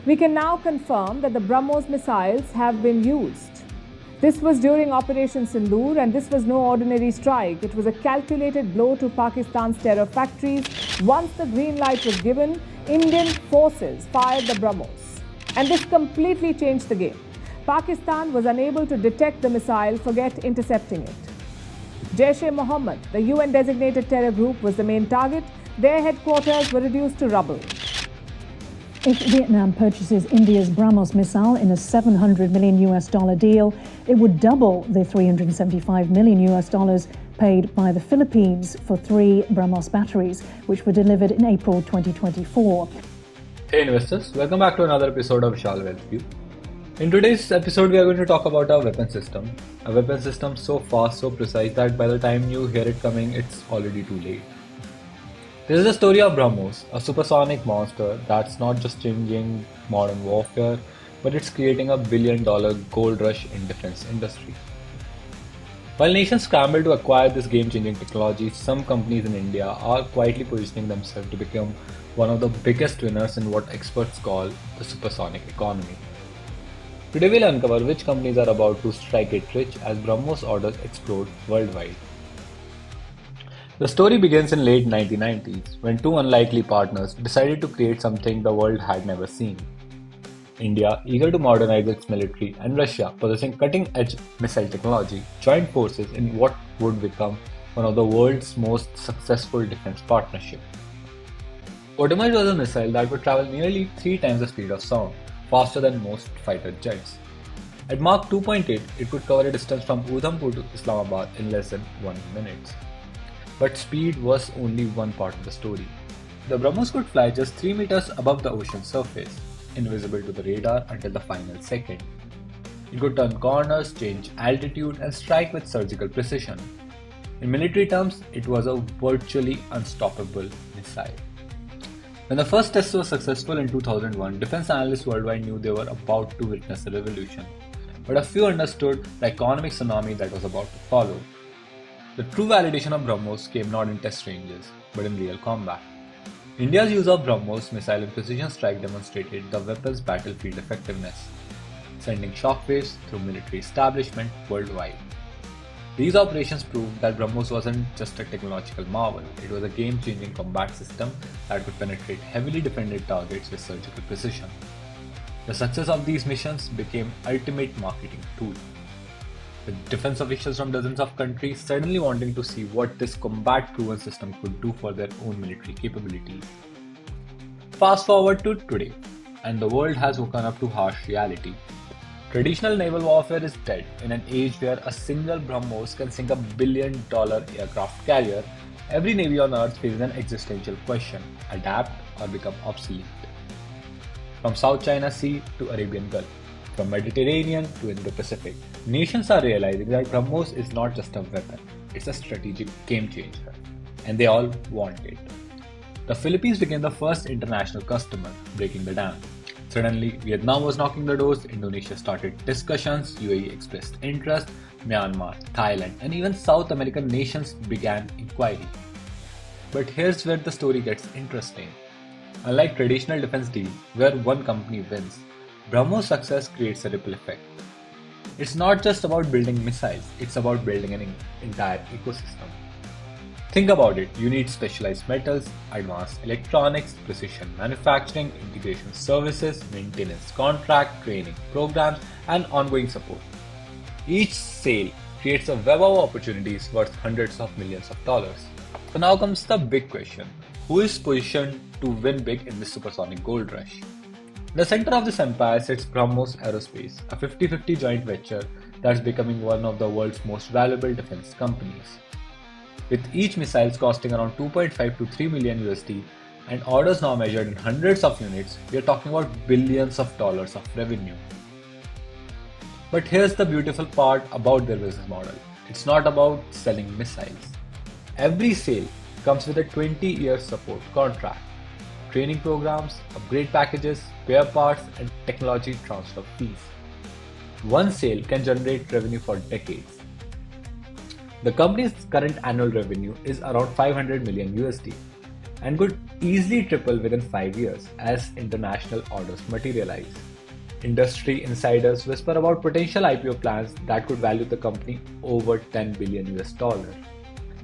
We can now confirm that the BrahMos missiles have been used. This was during Operation Sindoor, and this was no ordinary strike. It was a calculated blow to Pakistan's terror factories. Once the green light was given, Indian forces fired the BrahMos. And this completely changed the game. Pakistan was unable to detect the missile, forget intercepting it. Jaish-e-Mohammed, the UN-designated terror group, was the main target. Their headquarters were reduced to rubble. If Vietnam purchases India's BrahMos missile in a $700 million deal, it would double the $375 million paid by the Philippines for 3 BrahMos batteries, which were delivered in April 2024. Hey investors, welcome back to another episode of vishalvealthview. In today's episode, we are going to talk about our weapon system. A weapon system so fast, so precise that by the time you hear it coming, it's already too late. This is the story of BrahMos, a supersonic monster that's not just changing modern warfare, but it's creating a billion-dollar gold rush in defense industry. While nations scramble to acquire this game-changing technology, some companies in India are quietly positioning themselves to become one of the biggest winners in what experts call the supersonic economy. Today we'll uncover which companies are about to strike it rich as BrahMos orders explode worldwide. The story begins in late 1990s when two unlikely partners decided to create something the world had never seen. India, eager to modernize its military, and Russia, possessing cutting-edge missile technology, joined forces in what would become one of the world's most successful defense partnerships. What emerged was a missile that would travel nearly 3 times the speed of sound, faster than most fighter jets. At Mach 2.8, it could cover a distance from Udhampur to Islamabad in less than 1 minute. But speed was only one part of the story. The BrahMos could fly just 3 meters above the ocean surface, invisible to the radar until the final second. It could turn corners, change altitude, and strike with surgical precision. In military terms, it was a virtually unstoppable missile. When the first tests were successful in 2001, defense analysts worldwide knew they were about to witness a revolution. But a few understood the economic tsunami that was about to follow. The true validation of BrahMos came not in test ranges, but in real combat. India's use of BrahMos missile and precision strike demonstrated the weapon's battlefield effectiveness, sending shockwaves through military establishment worldwide. These operations proved that BrahMos wasn't just a technological marvel, it was a game-changing combat system that could penetrate heavily defended targets with surgical precision. The success of these missions became ultimate marketing tool, with defense officials from dozens of countries suddenly wanting to see what this combat-proven system could do for their own military capabilities. Fast forward to today, and the world has woken up to harsh reality. Traditional naval warfare is dead in an age where a single BrahMos can sink $1 billion aircraft carrier. Every navy on earth faces an existential question: adapt or become obsolete. From South China Sea to Arabian Gulf, from Mediterranean to Indo-Pacific, nations are realizing that BrahMos is not just a weapon, it's a strategic game changer, and they all want it. The Philippines became the first international customer, breaking the dam. Suddenly, Vietnam was knocking the doors, Indonesia started discussions, UAE expressed interest, Myanmar, Thailand, and even South American nations began inquiry. But here's where the story gets interesting. Unlike traditional defense deals, where one company wins, BrahMos' success creates a ripple effect. It's not just about building missiles, it's about building an entire ecosystem. Think about it, you need specialized metals, advanced electronics, precision manufacturing, integration services, maintenance contract, training programs, and ongoing support. Each sale creates a web of opportunities worth hundreds of millions of dollars. So now comes the big question, who is positioned to win big in this supersonic gold rush? In the center of this empire sits BrahMos Aerospace, a 50-50 joint venture that's becoming one of the world's most valuable defense companies. With each missile costing around 2.5 to 3 million USD and orders now measured in hundreds of units, we are talking about billions of dollars of revenue. But here's the beautiful part about their business model. It's not about selling missiles. Every sale comes with a 20-year support contract, training programs, upgrade packages, spare parts, and technology transfer fees. One sale can generate revenue for decades. The company's current annual revenue is around 500 million USD. and could easily triple within 5 years as international orders materialize. Industry insiders whisper about potential IPO plans that could value the company over $10 billion US.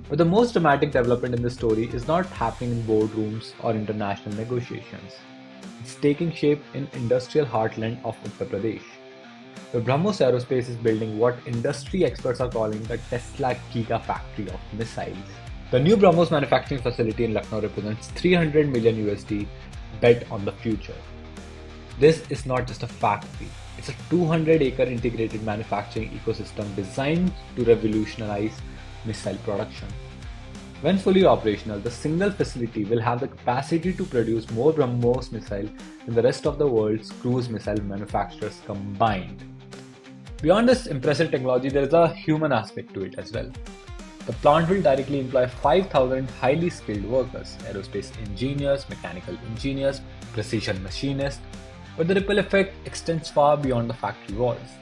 But the most dramatic development in this story is not happening in boardrooms or international negotiations. It's taking shape in industrial heartland of Uttar Pradesh. The Brahmos Aerospace is building what industry experts are calling the Tesla Gigafactory of missiles. The new Brahmos manufacturing facility in Lucknow represents $300 million USD bet on the future. This is not just a factory, it's a 200-acre integrated manufacturing ecosystem designed to revolutionize missile production. When fully operational, the single facility will have the capacity to produce more BrahMos missiles than the rest of the world's cruise missile manufacturers combined. Beyond this impressive technology, there is a human aspect to it as well. The plant will directly employ 5,000 highly skilled workers, aerospace engineers, mechanical engineers, precision machinists, but the ripple effect extends far beyond the factory walls.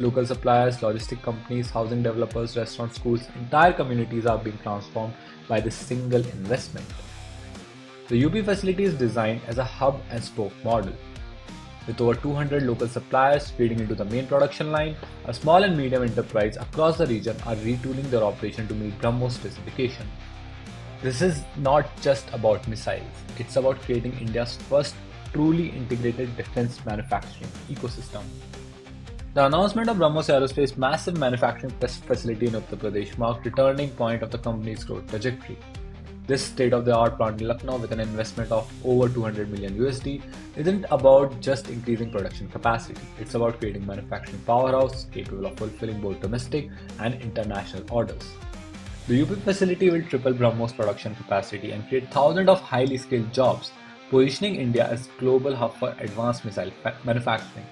Local suppliers, logistic companies, housing developers, restaurants, schools, entire communities are being transformed by this single investment. The UP facility is designed as a hub and spoke model. With over 200 local suppliers feeding into the main production line, a small and medium enterprise across the region are retooling their operation to meet BrahMos specification. This is not just about missiles, it's about creating India's first truly integrated defense manufacturing ecosystem. The announcement of Brahmos Aerospace's massive manufacturing facility in Uttar Pradesh marked a turning point of the company's growth trajectory. This state-of-the-art plant in Lucknow with an investment of over 200 million USD isn't about just increasing production capacity. It's about creating a manufacturing powerhouse capable of fulfilling both domestic and international orders. The UP facility will triple BrahMos production capacity and create thousands of highly skilled jobs, positioning India as global hub for advanced missile manufacturing.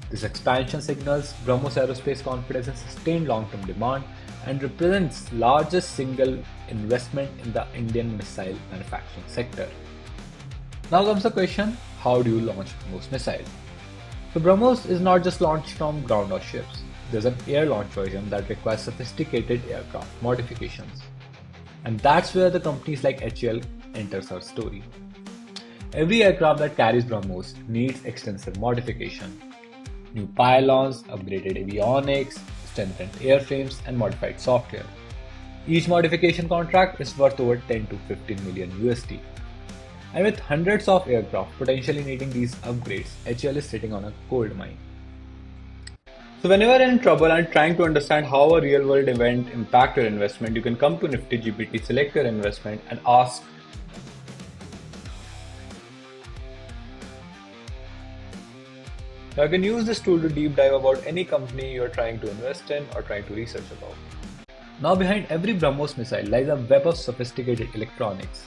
This expansion signals Brahmos Aerospace confidence in sustained long-term demand and represents largest single investment in the Indian missile manufacturing sector. Now comes the question, how do you launch BrahMos missile? So BrahMos is not just launched from ground or ships. There's an air launch version that requires sophisticated aircraft modifications. And that's where the companies like HAL enters our story. Every aircraft that carries BrahMos needs extensive modification. New pylons, upgraded avionics, strengthened airframes, and modified software. Each modification contract is worth over 10 to 15 million USD. And with hundreds of aircraft potentially needing these upgrades, HAL is sitting on a gold mine. So when you are in trouble and trying to understand how a real-world event impacts your investment, you can come to Nifty GPT, select your investment, and ask Now you can use this tool to deep dive about any company you are trying to invest in or trying to research about. Now behind every BrahMos missile lies a web of sophisticated electronics,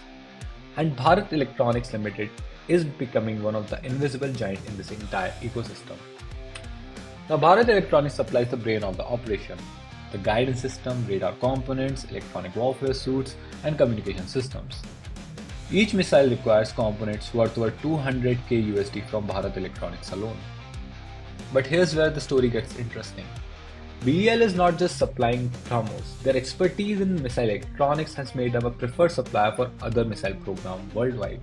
and Bharat Electronics Limited is becoming one of the invisible giants in this entire ecosystem. Now Bharat Electronics supplies the brain of the operation, the guidance system, radar components, electronic warfare suits, and communication systems. Each missile requires components worth over 200k USD from Bharat Electronics alone. But here's where the story gets interesting. BEL is not just supplying BrahMos. Their expertise in missile electronics has made them a preferred supplier for other missile programs worldwide.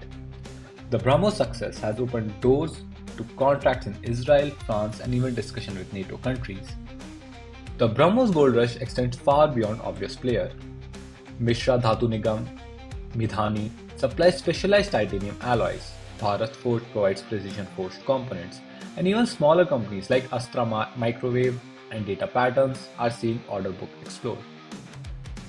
The BrahMos success has opened doors to contracts in Israel, France, and even discussion with NATO countries. The BrahMos gold rush extends far beyond obvious players. Mishra Dhatu Nigam, Midhani supplies specialized titanium alloys. Bharat Forge provides precision forged components. And even smaller companies like Astra Microwave and Data Patterns are seeing order book explode.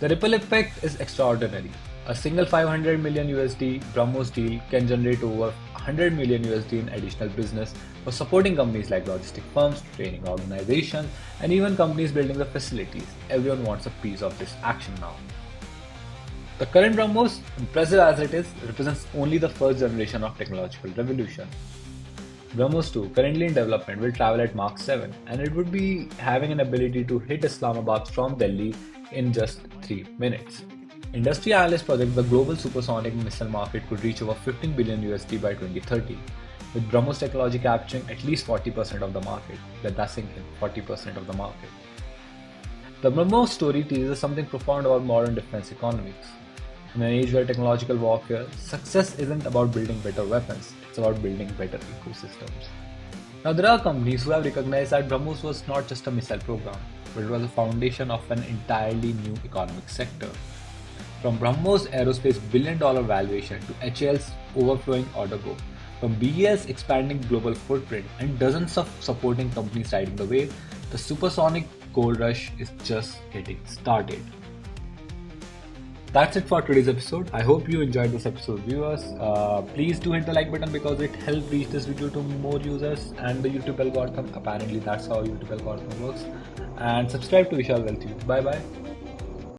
The ripple effect is extraordinary. A single 500 million USD BrahMos deal can generate over 100 million USD in additional business for supporting companies like logistic firms, training organizations, and even companies building the facilities. Everyone wants a piece of this action now. The current BrahMos, impressive as it is, represents only the first generation of technological revolution. BrahMos 2, currently in development, will travel at Mach 7 and it would be having an ability to hit Islamabad from Delhi in just 3 minutes. Industry analysts project the global supersonic missile market could reach over 15 billion USD by 2030, with BrahMos technology capturing at least 40% of the market. Let that sink in, 40% of the market. The BrahMos story teaches something profound about modern defense economics. In an age where technological warfare, success isn't about building better weapons, it's about building better ecosystems. Now, there are companies who have recognized that BrahMos was not just a missile program, but it was the foundation of an entirely new economic sector. From BrahMos Aerospace billion-dollar valuation to HAL's overflowing order book, from BEL's expanding global footprint and dozens of supporting companies riding the wave, the supersonic gold rush is just getting started. That's it for today's episode. I hope you enjoyed this episode, viewers. Please do hit the like button because it helps reach this video to more users and the YouTube algorithm. Apparently, that's how YouTube algorithm works. And subscribe to Vishal Wealth View. Bye bye.